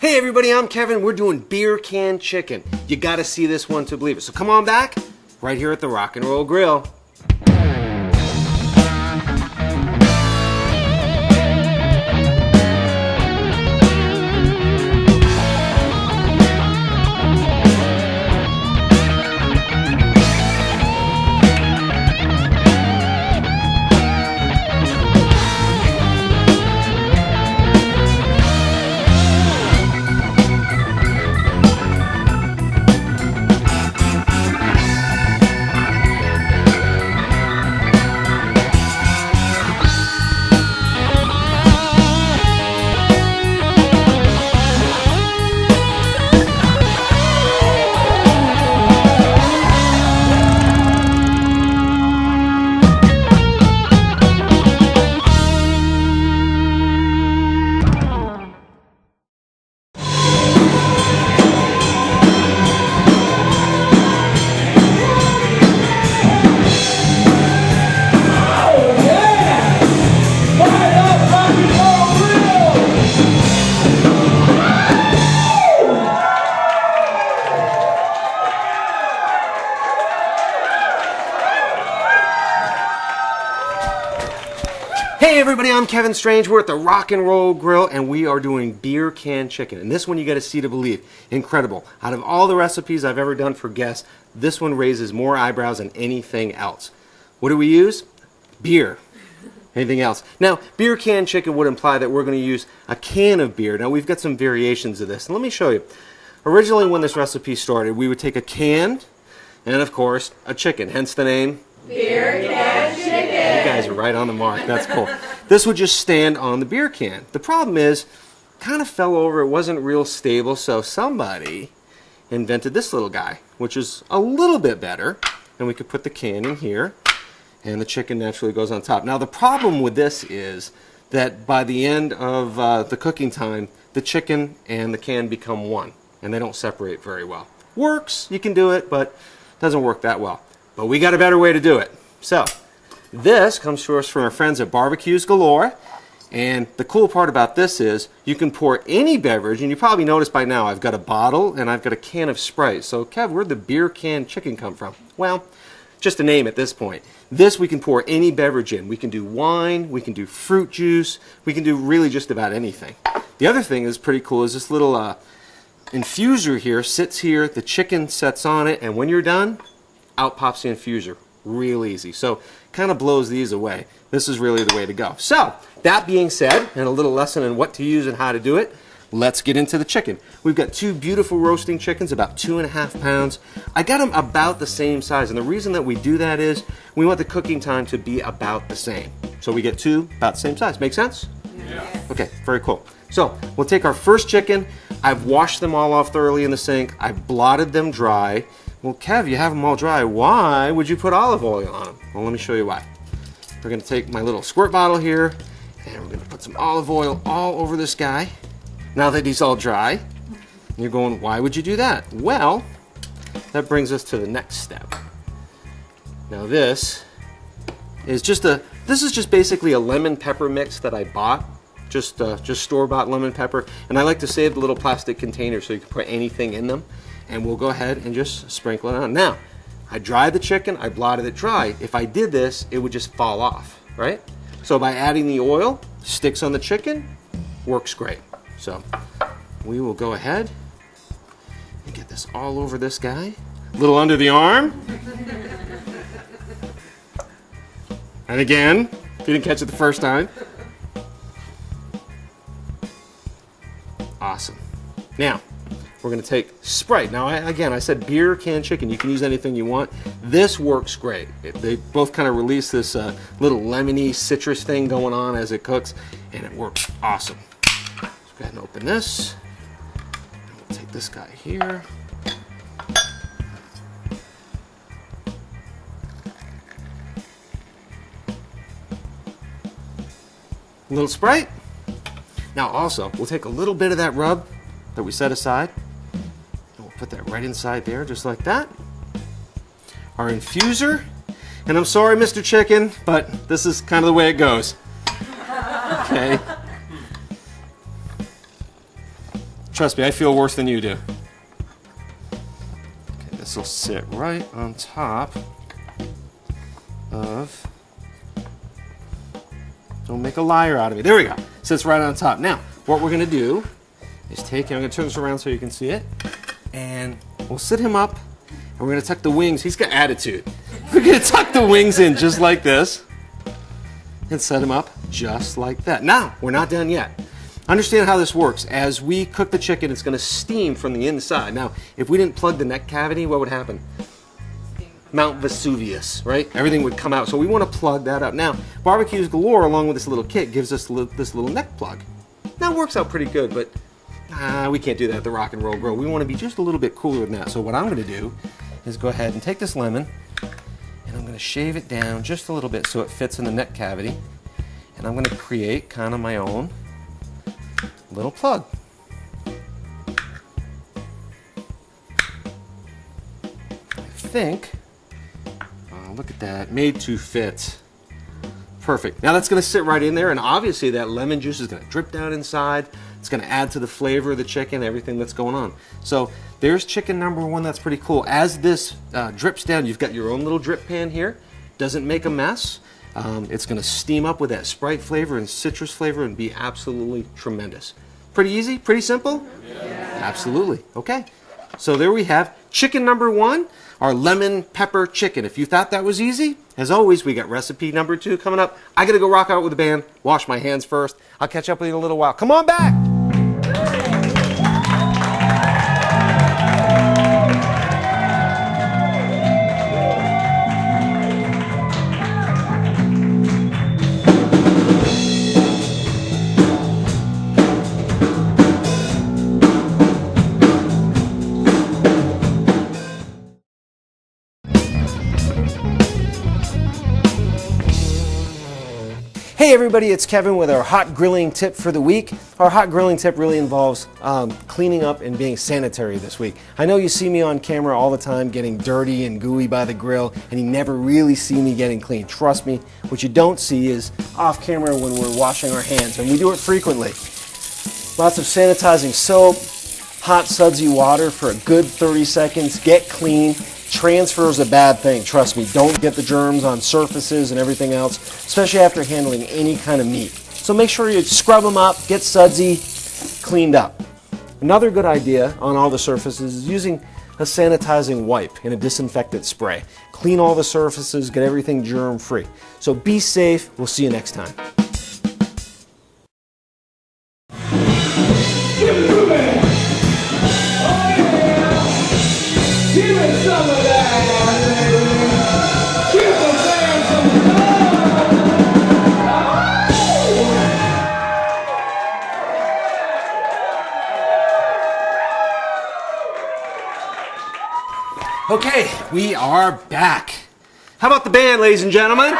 Hey everybody, I'm Kevin. We're doing beer can chicken. You gotta see this one to believe it. So come on back, right here at the Rock N Roll Grille. Hey everybody, I'm Kevin Strange. We're at the Rock N Roll Grille and we are doing beer can chicken. And this one you got to see to believe. Incredible. Out of all the recipes I've ever done for guests, this one raises more eyebrows than anything else. What do we use? Beer. Anything else? Now, beer can chicken would imply that we're going to use a can of beer. Now, we've got some variations of this. And let me show you. Originally, when this recipe started, we would take a can and, of course, a chicken. Hence the name Beer Can Chicken. You guys are right on the mark. That's cool. This would just stand on the beer can. The problem is, kind of fell over. It wasn't real stable, so somebody invented this little guy, which is a little bit better. And we could put the can in here, and the chicken naturally goes on top. Now, the problem with this is that by the end of the cooking time, the chicken and the can become one, and they don't separate very well. Works, you can do it, but doesn't work that well. But we got a better way to do it. So, this comes to us from our friends at Barbecues Galore. And the cool part about this is you can pour any beverage, and you probably noticed by now I've got a bottle and I've got a can of Sprite. So, Kev, where'd the beer can chicken come from? Well, just a name at this point. This we can pour any beverage in. We can do wine, we can do fruit juice, we can do really just about anything. The other thing is pretty cool is this little infuser here sits here, the chicken sets on it, and when you're done, out pops the infuser. Real easy. So kind of blows these away. This is really the way to go. So that being said, and a little lesson in what to use and how to do it, let's get into the chicken. We've got two beautiful roasting chickens, about 2.5 pounds. I got them about the same size, and the reason that we do that is we want the cooking time to be about the same. So we get two about the same size. Make sense? Yeah. Okay, very cool. So we'll take our first chicken. I've washed them all off thoroughly in the sink. I've blotted them dry. Well, Kev, you have them all dry. Why would you put olive oil on them? Well, let me show you why. We're going to take my little squirt bottle here, and we're going to put some olive oil all over this guy. Now that he's all dry, you're going, why would you do that? Well, that brings us to the next step. Now this is just basically a lemon pepper mix that I bought. Just store-bought lemon pepper. And I like to save the little plastic containers so you can put anything in them. And we'll go ahead and just sprinkle it on. Now, I dried the chicken, I blotted it dry. If I did this, it would just fall off, right? So by adding the oil, sticks on the chicken, works great. So we will go ahead and get this all over this guy. A little under the arm. And again, if you didn't catch it the first time. Awesome. Now, we're going to take Sprite. Now, I said beer can chicken. You can use anything you want. This works great. They both kind of release this little lemony citrus thing going on as it cooks, and it works awesome. Let's go ahead and open this. And we'll take this guy here. A little Sprite. Now, also, we'll take a little bit of that rub that we set aside. Put that right inside there, just like that. Our infuser. And I'm sorry, Mr. Chicken, but this is kind of the way it goes. Okay. Trust me, I feel worse than you do. Okay, this will sit right on top of... Don't make a liar out of me. There we go. Sits right on top. Now, what we're going to do is take him. I'm going to turn this around so you can see it. And we'll sit him up. And we're going to tuck the wings. He's got attitude. We're going to tuck the wings in just like this. And set him up just like that. Now, we're not done yet. Understand how this works. As we cook the chicken, it's going to steam from the inside. Now, if we didn't plug the neck cavity, what would happen? Mount Vesuvius, right? Everything would come out. So we want to plug that up. Now, Barbecues Galore, along with this little kit, gives us this little neck plug. Now, it works out pretty good, but we can't do that at the Rock N Roll Grille. We want to be just a little bit cooler than that. So what I'm going to do is go ahead and take this lemon, and I'm going to shave it down just a little bit so it fits in the neck cavity. And I'm going to create kind of my own little plug. I think... look at that, made to fit. Perfect. Now that's going to sit right in there, and obviously that lemon juice is going to drip down inside. It's going to add to the flavor of the chicken, everything that's going on. So there's chicken number one. That's pretty cool. As this drips down, you've got your own little drip pan here. Doesn't make a mess. It's going to steam up with that Sprite flavor and citrus flavor and be absolutely tremendous. Pretty easy? Pretty simple? Yeah. Absolutely. Okay. So there we have chicken number one, our lemon pepper chicken. If you thought that was easy, as always, we got recipe number 2 coming up. I got to go rock out with the band, wash my hands first. I'll catch up with you in a little while. Come on back. Hey everybody, it's Kevin with our hot grilling tip for the week. Our hot grilling tip really involves cleaning up and being sanitary this week. I know you see me on camera all the time getting dirty and gooey by the grill, and you never really see me getting clean. Trust me, what you don't see is off camera when we're washing our hands, and we do it frequently. Lots of sanitizing soap, hot sudsy water for a good 30 seconds, get clean. Transfer is a bad thing, trust me. Don't get the germs on surfaces and everything else, especially after handling any kind of meat. So make sure you scrub them up, get sudsy, cleaned up. Another good idea on all the surfaces is using a sanitizing wipe and a disinfectant spray. Clean all the surfaces, get everything germ free. So be safe, we'll see you next time. Okay, we are back. How about the band, ladies and gentlemen?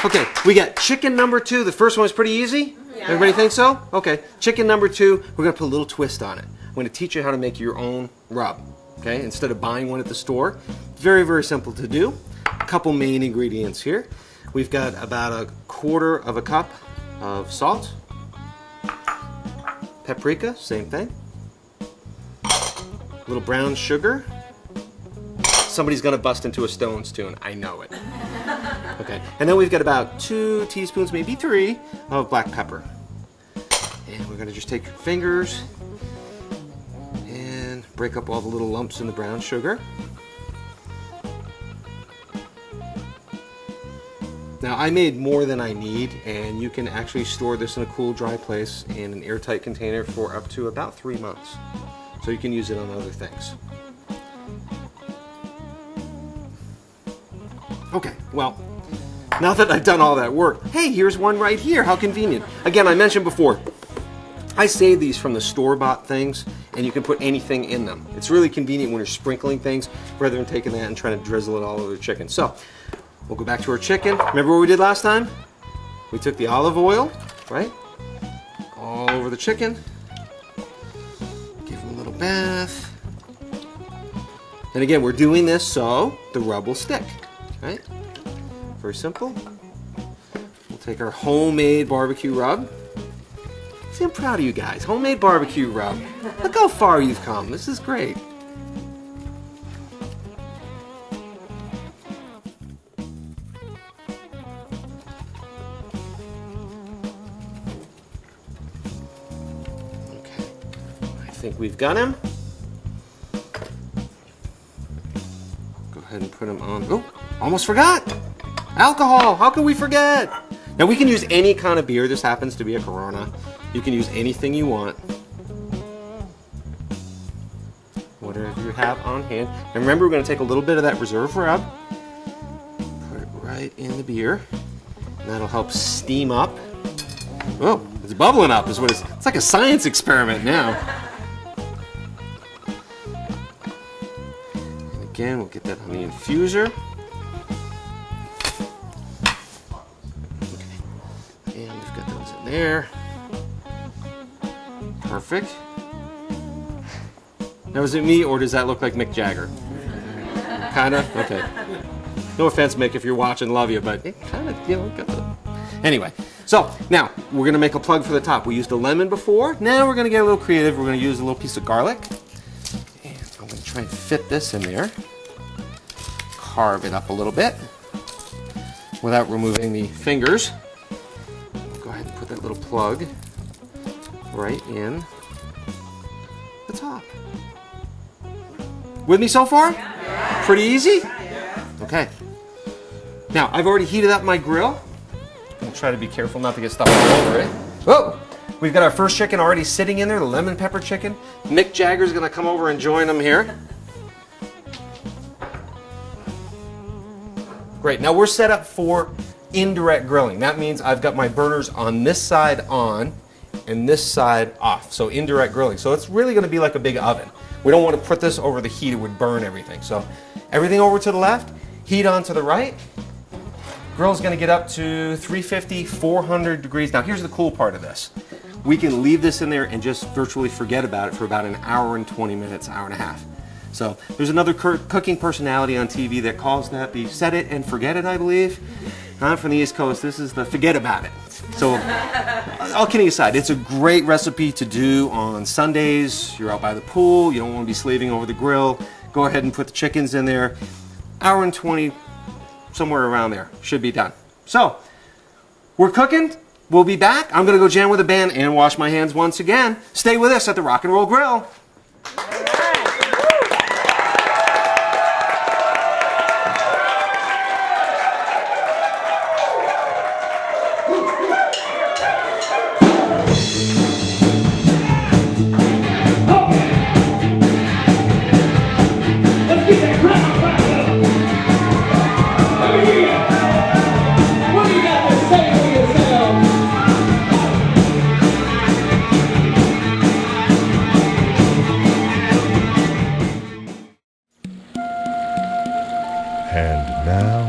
Okay, we got chicken number 2. The first one was pretty easy. Yeah. Everybody think so? Okay, chicken number 2, we're gonna put a little twist on it. I'm gonna teach you how to make your own rub, okay? Instead of buying one at the store. Very, very simple to do. A couple main ingredients here. We've got about 1/4 cup of salt. Paprika, same thing. A little brown sugar. Somebody's gonna bust into a Stones tune, I know it. Okay, and then we've got about 2 teaspoons, maybe 3, of black pepper. And we're gonna just take your fingers and break up all the little lumps in the brown sugar. Now I made more than I need, and you can actually store this in a cool, dry place in an airtight container for up to about 3 months. So you can use it on other things. Okay, well, now that I've done all that work, hey, here's one right here. How convenient. Again, I mentioned before, I save these from the store-bought things, and you can put anything in them. It's really convenient when you're sprinkling things rather than taking that and trying to drizzle it all over the chicken. So, we'll go back to our chicken. Remember what we did last time? We took the olive oil, right? All over the chicken. Give them a little bath. And again, we're doing this so the rub will stick, right? Very simple. We'll take our homemade barbecue rub, See, I'm proud of you guys. Homemade barbecue rub. Look how far you've come. This is great. Okay, I think we've got him. Go ahead and put him on. Oh, almost forgot. Alcohol. How could we forget? Now we can use any kind of beer. This happens to be a Corona. You can use anything you want. Whatever you have on hand. And remember, we're going to take a little bit of that reserve rub, put it right in the beer, and that'll help steam up. Oh, it's bubbling up is what it's like a science experiment now. And again, we'll get that on the infuser. Okay. And we've got those in there. Perfect. Now, is it me or does that look like Mick Jagger? Kinda? Okay. No offense, Mick, if you're watching, love you, but it kinda, you know, got the... Anyway, so now we're gonna make a plug for the top. We used a lemon before. Now we're gonna get a little creative. We're gonna use a little piece of garlic. And I'm gonna try and fit this in there. Carve it up a little bit without removing the fingers. Go ahead and put that little plug right in the top. With me so far? Yeah. Pretty easy? Yeah. Okay. Now, I've already heated up my grill. I'm gonna try to be careful not to get stuff all over it. Whoa! We've got our first chicken already sitting in there, the lemon pepper chicken. Mick Jagger's gonna come over and join them here. Great, now we're set up for indirect grilling. That means I've got my burners on this side on and this side off, so indirect grilling. So it's really gonna be like a big oven. We don't want to put this over the heat, it would burn everything. So everything over to the left, heat on to the right. Grill's gonna get up to 350, 400 degrees. Now here's the cool part of this. We can leave this in there and just virtually forget about it for about an hour and 20 minutes, hour and a half. So there's another cooking personality on TV that calls that the set it and forget it, I believe. I'm from the East Coast, this is the forget about it. So, all kidding aside, it's a great recipe to do on Sundays. You're out by the pool, you don't want to be slaving over the grill. Go ahead and put the chickens in there. Hour and 20, somewhere around there, should be done. So, we're cooking. We'll be back. I'm going to go jam with the band and wash my hands once again. Stay with us at the Rock N Roll Grill. And now,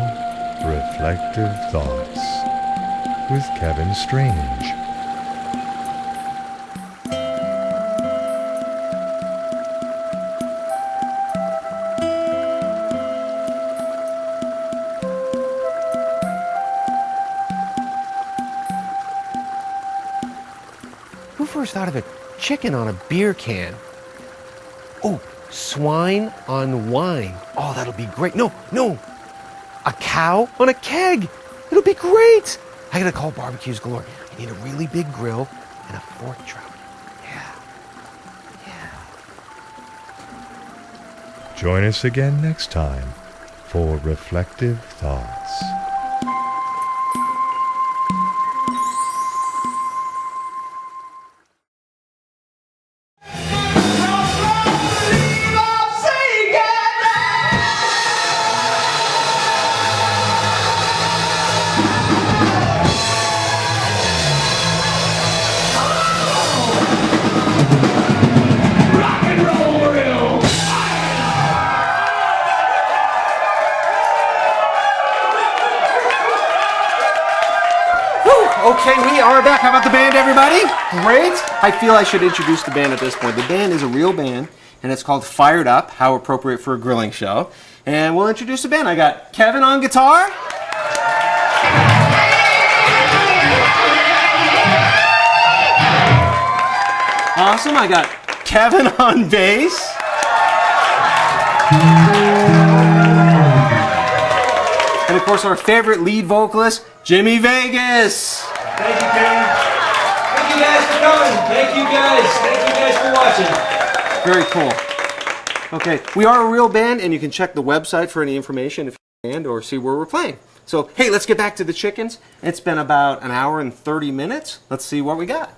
Reflective Thoughts with Kevin Strange. Who first thought of a chicken on a beer can? Oh, swine on wine. Oh, that'll be great. No. A cow on a keg. It'll be great. I gotta call Barbecues Galore. I need a really big grill and a fork truck. Yeah. Join us again next time for Reflective Thoughts. Okay, we are back. How about the band, everybody? Great. I feel I should introduce the band at this point. The band is a real band, and it's called Fired Up, how appropriate for a grilling show. And we'll introduce the band. I got Kevin on guitar. Awesome. I got Kevin on bass. And of course, our favorite lead vocalist, Jimmy Vegas. Thank you, Kevin. Thank you guys for coming. Thank you guys for watching. Very cool. Okay, we are a real band, and you can check the website for any information if you're a band or see where we're playing. So, hey, let's get back to the chickens. It's been about an hour and 30 minutes. Let's see what we got.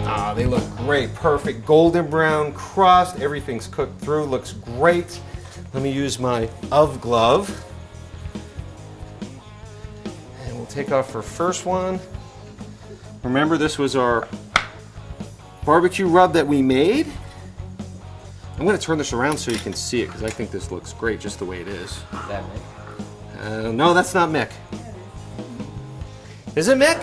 Ah, they look great. Perfect golden brown crust. Everything's cooked through. Looks great. Let me use my of glove. And we'll take off our first one. Remember, this was our barbecue rub that we made. I'm going to turn this around so you can see it because I think this looks great just the way it is. Is that Mick? No, that's not Mick. Is it Mick?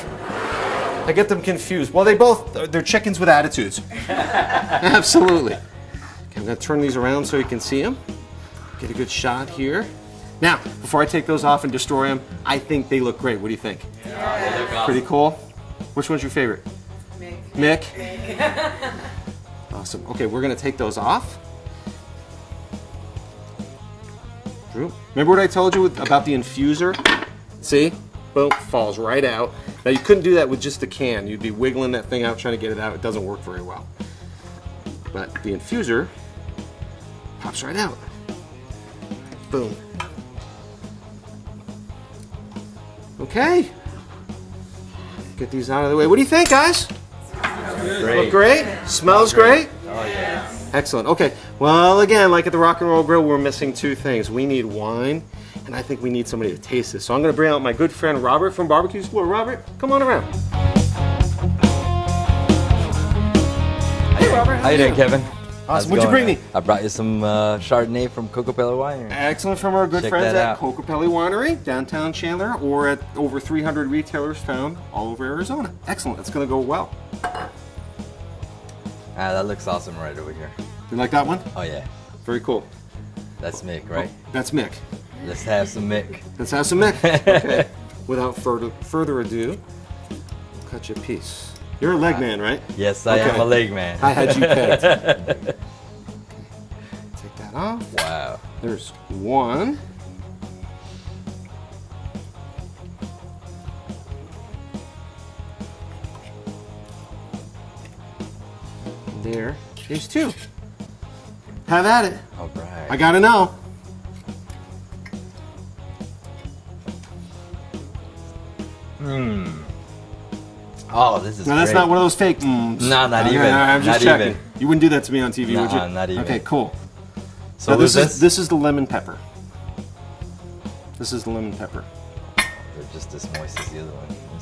I get them confused. Well, they're chickens with attitudes. Absolutely. Okay, I'm going to turn these around so you can see them. Get a good shot here. Now, before I take those off and destroy them, I think they look great. What do you think? Yeah, they look awesome. Pretty cool? Which one's your favorite? Mick. Mick? Awesome. Okay, we're going to take those off. Drew, remember what I told you about the infuser? See? Boom, falls right out. Now, you couldn't do that with just a can. You'd be wiggling that thing out trying to get it out. It doesn't work very well. But the infuser pops right out. Boom. Okay. Get these out of the way. What do you think, guys? Great. Look great? Smells great? Oh, yeah. Excellent. Okay. Well, again, like at the Rock N Roll Grill, we're missing two things. We need wine, and I think we need somebody to taste this. So I'm going to bring out my good friend Robert from Barbecue Explore. Robert, come on around. Hey, Robert. How you doing, Kevin? Awesome. What'd you bring me? I brought you some Chardonnay from Cocopelli Winery. Excellent, from our good Check friends that at out. Cocopelli Winery, downtown Chandler, or at over 300 retailers found all over Arizona. Excellent. It's going to go well. Ah, that looks awesome right over here. You like that one? Oh yeah, Very cool. that's Mick, right? That's Mick. Let's have some Mick. Let's have some Mick. Okay. Without further ado, we'll cut you a piece. You're a leg man, right? Yes, I Okay. am a leg man. I had you pegged. Okay. Take that off. Wow. There's one. There. There's two. Have at it. All right. I gotta know. Oh, this is No, that's great. not one of those fake mms. No, not Okay, even. I'm just Not checking. even. You wouldn't do that to me on TV, would you? Nuh-uh, not even. Okay, cool. So Now, who's this is the lemon pepper. This is the lemon pepper. They're just as moist as the other one. Let me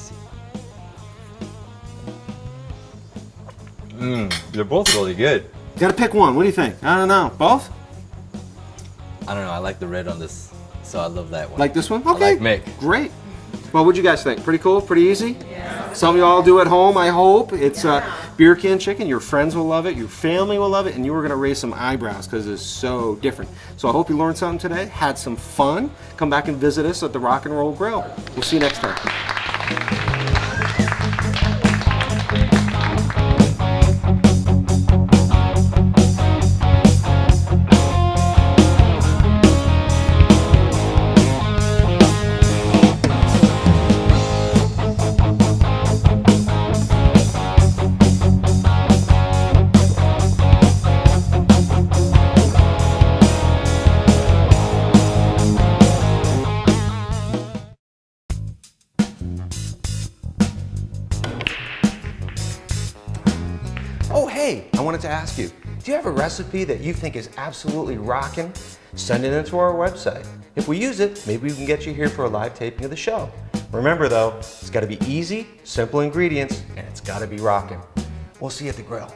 see. They're both really good. You gotta pick one. What do you think? I don't know. Both? I don't know. I like the red on this, so I love that one. Like this one? I Okay. like Mick. Great. Well, what'd you guys think? Pretty cool? Pretty easy? Yeah. Some of y'all do at home, I hope. It's beer can chicken. Your friends will love it. Your family will love it. And you are going to raise some eyebrows because it's so different. So I hope you learned something today. Had some fun. Come back and visit us at the Rock N Roll Grill. We'll see you next time. Oh, hey, I wanted to ask you, do you have a recipe that you think is absolutely rocking? Send it into our website. If we use it, maybe we can get you here for a live taping of the show. Remember though, it's gotta be easy, simple ingredients, and it's gotta be rocking. We'll see you at the grill.